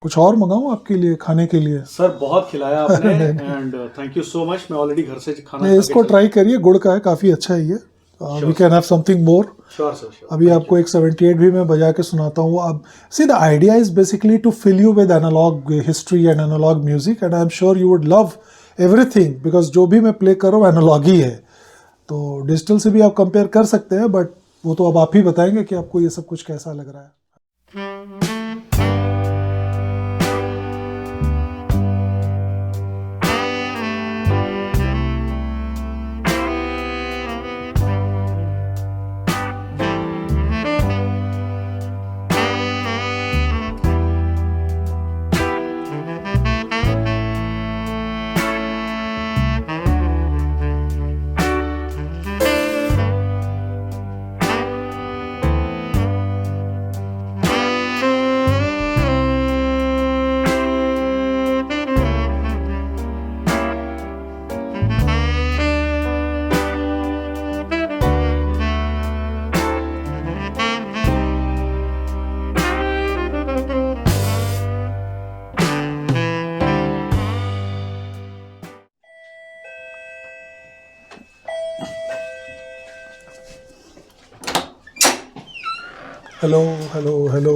कुछ और मंगाऊं आपके लिए खाने के लिए? सर बहुत खिलाया आपने and thank you so much. मैं ऑलरेडी घर से खाना नहीं, इसको ट्राई करिए, गुड़ का है, काफ़ी अच्छा है ये। We can have something more. Sure sir sure. अभी आपको एक 78 भी मैं बजा के सुनाता हूँ। अब see the idea is basically to fill you with analogue history and analogue music and I am sure you would love everything because जो भी मैं प्ले कर रहा हूँ एनालॉग ही है। तो डिजिटल से भी आप कंपेयर कर सकते हैं, बट वो तो अब आप ही बताएंगे कि आपको ये सब कुछ कैसा लग रहा है। हेलो हेलो हेलो,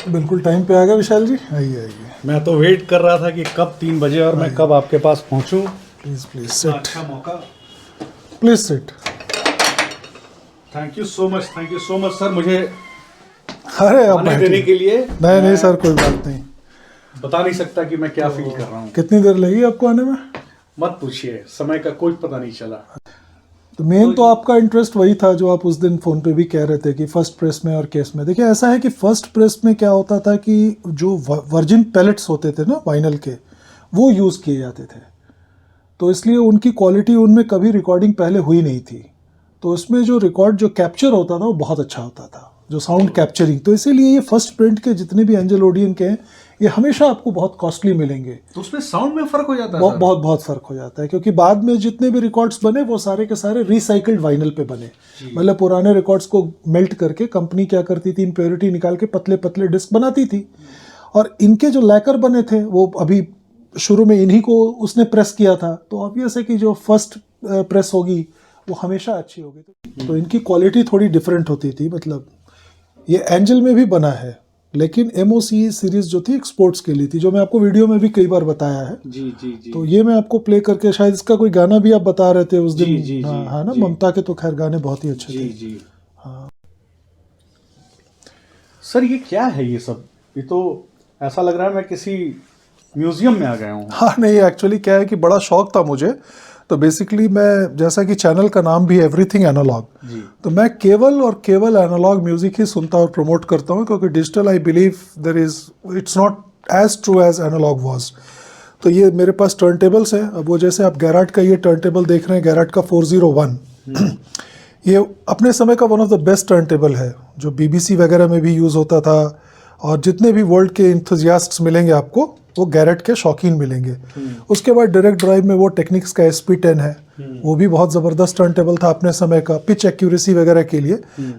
बिल्कुल टाइम पे आ गया विशाल जी, आइए आइए। मैं तो वेट कर रहा था कि कब 3 बजे और मैं कब आपके पास पहुंचूं। प्लीज प्लीज सिट, अच्छा मौका। Please sit. Thank you so much sir, मुझे अरे अब आने देने के लिए। नहीं सर, कोई बात नहीं। बता नहीं सकता कि मैं क्या फील कर रहा हूँ। कितनी देर लगी आपको आने में? मत पूछिए, समय का कोई पता नहीं चला। तो मेन तो आपका इंटरेस्ट वही था जो आप उस दिन फ़ोन पे भी कह रहे थे कि फर्स्ट प्रेस में और केस में। देखिए ऐसा है कि फर्स्ट प्रेस में क्या होता था कि जो वर्जिन पैलेट्स होते थे ना वाइनल के, वो यूज़ किए जाते थे, तो इसलिए उनकी क्वालिटी उनमें कभी रिकॉर्डिंग पहले हुई नहीं थी। तो उसमें जो रिकॉर्ड जो कैप्चर होता था वो बहुत अच्छा होता था, जो साउंड कैप्चरिंग। तो इसीलिए ये फर्स्ट प्रिंट के जितने भी एंजल ओडियन के हैं ये हमेशा आपको बहुत कॉस्टली मिलेंगे। तो उसमें साउंड में फर्क हो जाता है? बहुत फर्क हो जाता है, क्योंकि बाद में जितने भी रिकॉर्ड्स बने वो सारे के सारे रिसाइकल्ड वाइनल पे बने। मतलब पुराने रिकॉर्ड्स को मेल्ट करके कंपनी क्या करती थी, इम्प्योरिटी निकाल के पतले पतले डिस्क बनाती थी, और इनके जो लैकर बने थे वो अभी शुरू में इन्हीं को उसने प्रेस किया था। तो ऑब्वियस है कि जो फर्स्ट प्रेस होगी वो हमेशा अच्छी होगी। तो इनकी क्वालिटी थोड़ी डिफरेंट होती थी। मतलब ये एंजल में भी बना है, लेकिन MOC सीरीज जो थी एक्सपोर्ट्स के लिए थी, जो मैं आपको वीडियो में भी कई बार बताया है। जी जी जी। तो ये मैं आपको प्ले करके, शायद इसका कोई गाना भी आप बता रहे थे उस दिन। जी, हाँ ना, ममता के तो खैर गाने बहुत ही अच्छे थे। जी। हाँ सर, ये क्या है ये सब? ये तो ऐसा लग रहा है मैं किसी म्यूजियम में आ गया हूँ। हाँ नहीं, एक्चुअली क्या है कि बड़ा शौक था मुझे। तो बेसिकली मैं, जैसा कि चैनल का नाम भी एवरीथिंग एनालॉग, तो मैं केवल और केवल एनालॉग म्यूजिक ही सुनता और प्रमोट करता हूँ, क्योंकि digital I believe there is, it's not as true as analogue was. तो ये मेरे पास टर्न टेबल्स है। अब वो जैसे आप गैराट का ये टर्न टेबल देख रहे हैं, गैराट का 401, ये अपने समय का one of the best turn table है, जो BBC वगैरह में भी यूज़ होता था। और जितने भी वर्ल्ड के इंथुजियास्ट्स मिलेंगे आपको, वो गैरेट के शौकीन मिलेंगे। उसके बाद डायरेक्ट ड्राइव में वो टेक्निक्स का SP10 है, वो भी बहुत ज़बरदस्त टर्न टेबल था अपने समय का, पिच एक्यूरेसी वगैरह के लिए।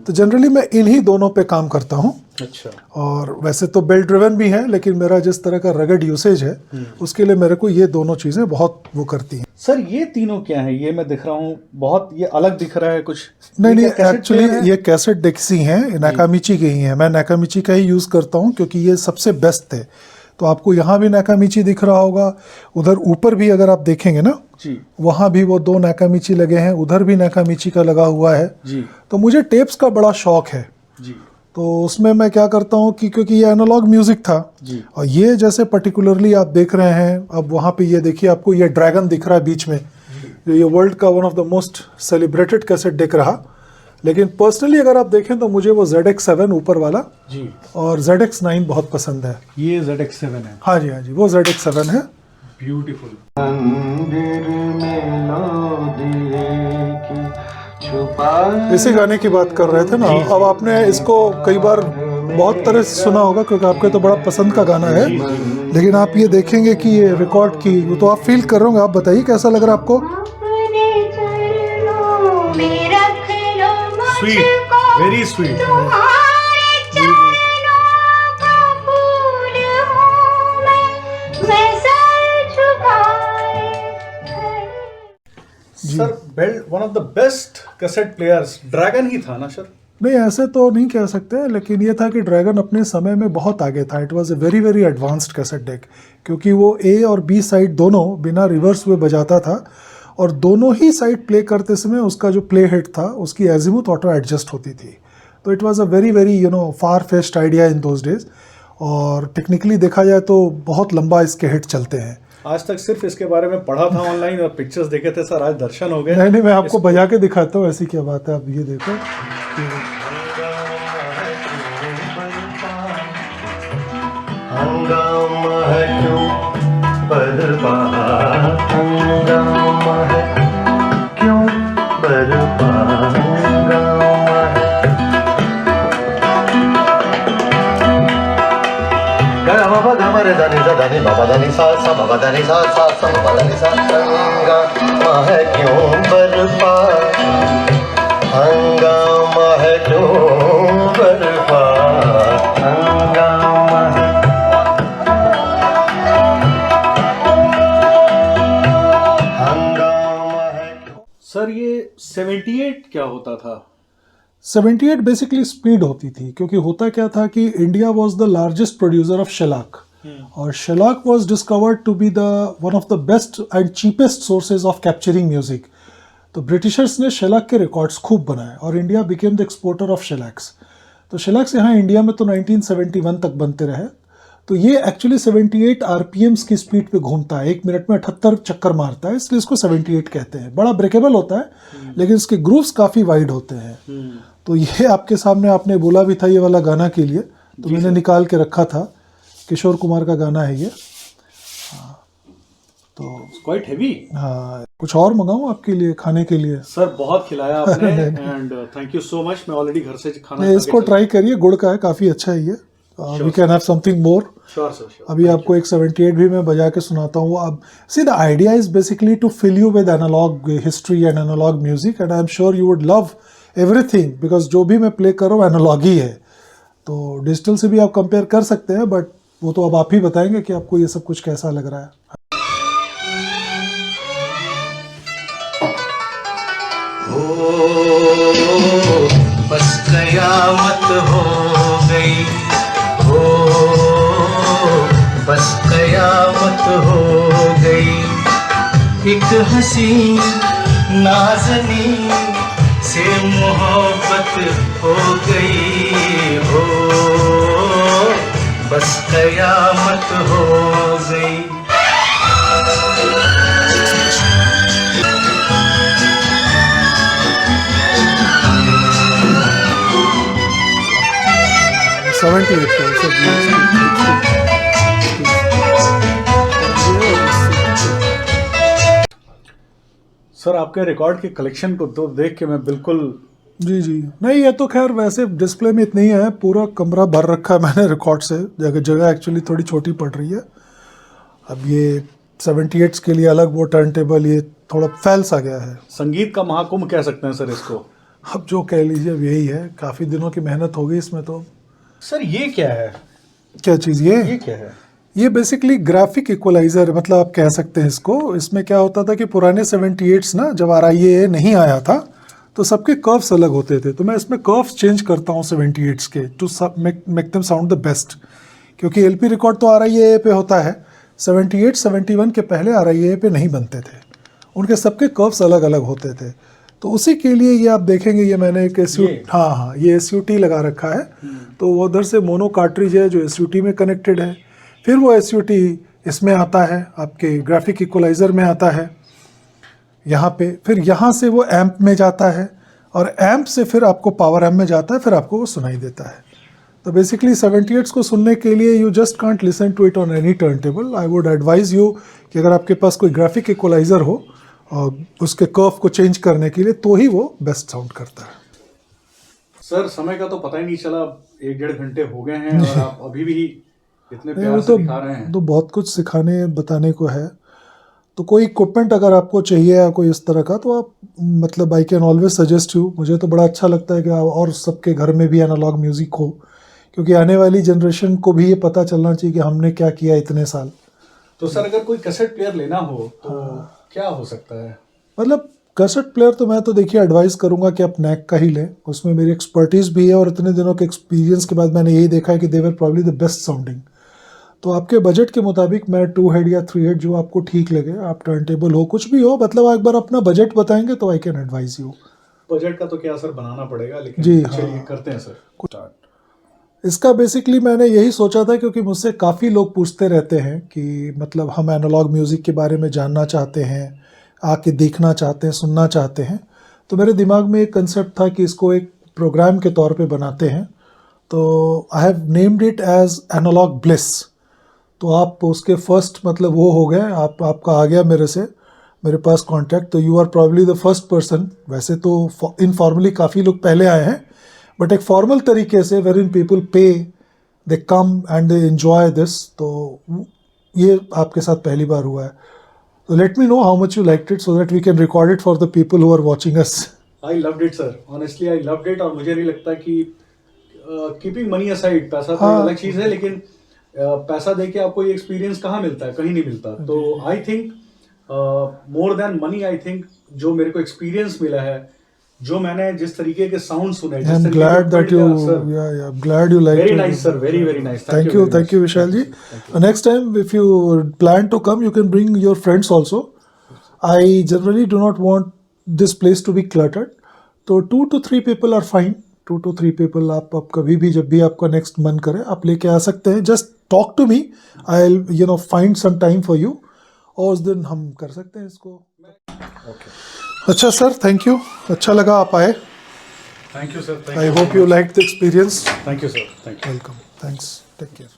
तो जनरली मैं इन्हीं दोनों पे काम करता हूँ। अच्छा। और वैसे तो बेल्ट ड्रिवन भी है, लेकिन मेरा जिस तरह का रगड यूसेज है उसके लिए मेरे को ये दोनों चीज़ें बहुत वो करती हैं। सर ये तीनों क्या है? ये मैं दिख रहा हूँ बहुत, ये अलग दिख रहा है कुछ। नहीं, एक्चुअली ये कैसेट डेक्सी हैं, नाकामिची की ही हैं। मैं नाकामिची का ही यूज़ करता हूँ क्योंकि ये सबसे बेस्ट थे। तो आपको यहाँ भी नाकामिची दिख रहा होगा, उधर ऊपर भी अगर आप देखेंगे ना जी, वहाँ भी वो 2 नाकामिची लगे हैं, उधर भी नाकामिची का लगा हुआ है जी। तो मुझे टेप्स का बड़ा शौक है जी। तो उसमें मैं क्या करता हूँ कि क्योंकि ये एनालॉग म्यूजिक था जी। और ये जैसे पर्टिकुलरली आप देख रहे हैं, अब वहाँ पे ये देखिए आपको ये ड्रैगन दिख रहा है बीच में, जो ये वर्ल्ड का one of the most celebrated cassette दिख रहा। लेकिन पर्सनली अगर आप देखें तो मुझे वो ZX7 ऊपर वाला जी और ZX9 बहुत पसंद है। ये ZX7 है? हाँ जी, हाँ जी, वो ZX7 है। ब्यूटीफुल। इसी गाने की बात कर रहे थे ना। अब आपने इसको कई बार बहुत तरह से सुना होगा क्योंकि आपके तो बड़ा पसंद का गाना है। लेकिन आप ये देखेंगे कि ये रिकॉर्ड की तो आप फील कर रहे होंगे। आप बताइए कैसा लग रहा है आपको? Sweet, very sweet. One of the best cassette players dragon ही था ना सर? नहीं, ऐसे तो नहीं कह सकते, लेकिन ये था कि ड्रैगन अपने समय में बहुत आगे था। It was a very very advanced cassette deck, क्योंकि वो ए और बी साइड दोनों बिना रिवर्स हुए बजाता था, और दोनों ही साइड प्ले करते समय उसका जो प्ले हेड था उसकी एजिमुथ ऑटो एडजस्ट होती थी। तो it was a very very far fest idea in those days, और टेक्निकली देखा जाए तो बहुत लंबा इसके हेड चलते हैं। आज तक सिर्फ इसके बारे में पढ़ा था ऑनलाइन और पिक्चर्स देखे थे सर, आज दर्शन हो गए। नहीं, मैं आपको बजा के दिखाता हूँ, ऐसी क्या बात है। आप ये देखो, हंगामा है क्यों बरपा, हंगामा है क्यों बरपा, हंगामा है। गा बाबा गा रे दानी दा दानी बाबा दानी सा सा बाबा दानी सा सा सा बाबा दानी सा, हंगामा है क्यों बरपा, हंगामा है क्यों बरपा, हंगामा है। सर ये 78 क्या होता था? 78 बेसिकली स्पीड होती थी, क्योंकि होता क्या था कि India was the largest producer of shellac, और shellac was discovered to be the one of the best and cheapest sources of capturing music. तो ब्रिटिशर्स ने शेलाक के रिकॉर्ड्स खूब बनाए, और India became the exporter of shellacs. तो shellacs यहाँ India में तो 1971 तक बनते रहे। तो ये एक्चुअली 78 आरपीएम्स की स्पीड पे घूमता है, 1 मिनट में 78 चक्कर मारता है, इसलिए इसको 78 कहते हैं। बड़ा ब्रेकेबल होता है, लेकिन इसके ग्रूव्स काफ़ी वाइड होते हैं। तो ये आपके सामने आपने बोला भी था ये वाला गाना के लिए, तो मैंने निकाल के रखा था। किशोर कुमार का गाना है ये। तो क्वाइट हेवी। हाँ, कुछ और मंगाऊं आपके लिए खाने के लिए? सर बहुत खिलाया आपने, and thank you so much. मैं ऑलरेडी घर से खाना इसको ट्राई करिए, गुड़ का है, काफ़ी अच्छा है ये। We can have something more. Sure sir, sure. अभी आपको एक 78 भी मैं बजा के सुनाता हूँ। अब see the idea is basically to fill you with analogue history and analogue music, and I am sure you would love everything, because जो भी मैं प्ले कर रहा हूँ एनालॉग ही है। तो डिजिटल से भी आप कंपेयर कर सकते हैं, बट वो तो अब आप ही बताएंगे कि आपको ये सब कुछ कैसा लग रहा है। बस कयामत हो गई, हो बस कयामत हो गई, एक हंसी नाज़नी से मोहब्बत हो गई, हो बस कयामत हो गई। सर आपके रिकॉर्ड के कलेक्शन को तो देख के मैं बिल्कुल। जी जी, नहीं ये तो खैर वैसे डिस्प्ले में इतना ही है, पूरा कमरा भर रखा है मैंने रिकॉर्ड से। जगह जगह एक्चुअली थोड़ी छोटी पड़ रही है। अब ये 78s के लिए अलग वो टर्न टेबल, ये थोड़ा फैल सा गया है। संगीत का महाकुंभ कह सकते हैं सर इसको। अब जो कह लीजिए अब यही है, काफ़ी दिनों की मेहनत हो गई इसमें। तो सर ये क्या है? क्या चीज़ ये क्या है? ये बेसिकली ग्राफिक इक्वलाइजर, मतलब आप कह सकते हैं इसको। इसमें क्या होता था कि पुराने 78s ना, जब RIAA नहीं आया था तो सबके कर्व्स अलग होते थे। तो मैं इसमें कर्व्स चेंज करता हूँ 78s के, to make them sound the best. क्योंकि LP रिकॉर्ड तो RIAA पे होता है, 78 71 के पहले RIAA पे नहीं बनते थे, उनके सबके कर्व्स अलग अलग होते थे। तो उसी के लिए ये आप देखेंगे, ये मैंने एक हाँ ये SUT लगा रखा है। तो वो उधर से मोनो कार्ट्रिज है जो SUT में कनेक्टेड है, फिर वो SUT इसमें आता है, आपके ग्राफिक इक्वलाइज़र में आता है यहाँ पे, फिर यहाँ से वो एम्प में जाता है, और एम्प से फिर आपको पावर एम्प में जाता है, फिर आपको वो सुनाई देता है। तो बेसिकली 78s को सुनने के लिए you just can't listen to it on any turntable. I would advise you कि अगर आपके पास कोई ग्राफिक इक्वलाइज़र हो और उसके कर्व को चेंज करने के लिए, तो ही वो बेस्ट साउंड करता है। सर समय का तो पता ही नहीं चला, 1-1.5 घंटे हो गए हैं और आप अभी भी इतने प्यार से दिखा रहे हैं। तो बहुत कुछ सिखाने बताने को है। तो कोई इक्विपमेंट अगर आपको चाहिए या कोई इस तरह का, तो आप मतलब I can always suggest you. मुझे तो बड़ा अच्छा लगता है कि और सबके घर में भी एनालॉग म्यूज़िक हो, क्योंकि आने वाली जनरेशन को भी ये पता चलना चाहिए कि हमने क्या किया इतने साल। तो सर अगर कोई कैसेट प्लेयर लेना हो तो क्या हो सकता है? मतलब कैसेट प्लेयर तो मैं तो देखिए एडवाइस करूंगा कि आप नैक का ही लें, उसमें मेरी एक्सपर्टीज़ भी है और इतने दिनों के एक्सपीरियंस के बाद मैंने यही देखा है कि दे वर प्रॉब्ली द बेस्ट साउंडिंग। तो आपके बजट के मुताबिक मैं 2 हेड या 3 हेड जो आपको ठीक लगे, आप टर्न टेबल हो कुछ भी हो, मतलब एक बार अपना बजट बताएंगे तो I can advice you. Budget का तो क्या सर बनाना पड़ेगा, लेकिन जी, चलिए हाँ। करते हैं सर। इसका बेसिकली मैंने यही सोचा था क्योंकि मुझसे काफ़ी लोग पूछते रहते हैं कि मतलब हम एनालॉग म्यूज़िक के बारे में जानना चाहते हैं, आके देखना चाहते हैं, सुनना चाहते हैं। तो मेरे दिमाग में एक कंसेप्ट था कि इसको एक प्रोग्राम के तौर पे बनाते हैं। तो I have named it as analogue bliss. तो आप उसके फर्स्ट मतलब वो हो गए, आपका आ गया मेरे पास कांटेक्ट। तो you are probably the first person. वैसे तो इनफॉर्मली काफ़ी लोग पहले आए हैं, बट एक फॉर्मल तरीके से where in people pay, they come and they enjoy this. तो ये आपके साथ पहली बार हुआ है। तो let me know how much you liked it so that we can record it for the people who are watching us. I loved it sir, honestly I loved it. और मुझे नहीं लगता कि कीपिंग मनी असाइड, पैसा तो हाँ। अलग चीज़ है, लेकिन पैसा दे के आपको ये एक्सपीरियंस कहाँ मिलता है, कहीं नहीं मिलता। तो I think more than money, I think जो मेरे को एक्सपीरियंस मिला है, जो मैंने जिस तरीके के साउंड सुने, जिस I'm तरीके glad के that you, sir, yeah, I'm glad you liked very it. nice sir, very nice. Thank you, Vishal ji. Next time, if you plan to come, you can bring your friends also. I generally do not want this place to be cluttered. तो 2 to 3 people are fine. 2 to 3 people आप कभी भी जब भी आपका next मन करे आप लेके आ सकते हैं. Just talk to me. I'll find some time for you. और उस दिन हम कर सकते हैं इसको. अच्छा सर, थैंक यू. अच्छा लगा आप आए. Thank you sir. I hope you liked the experience. Thank you sir. Thank you. Welcome. Thanks. Take care.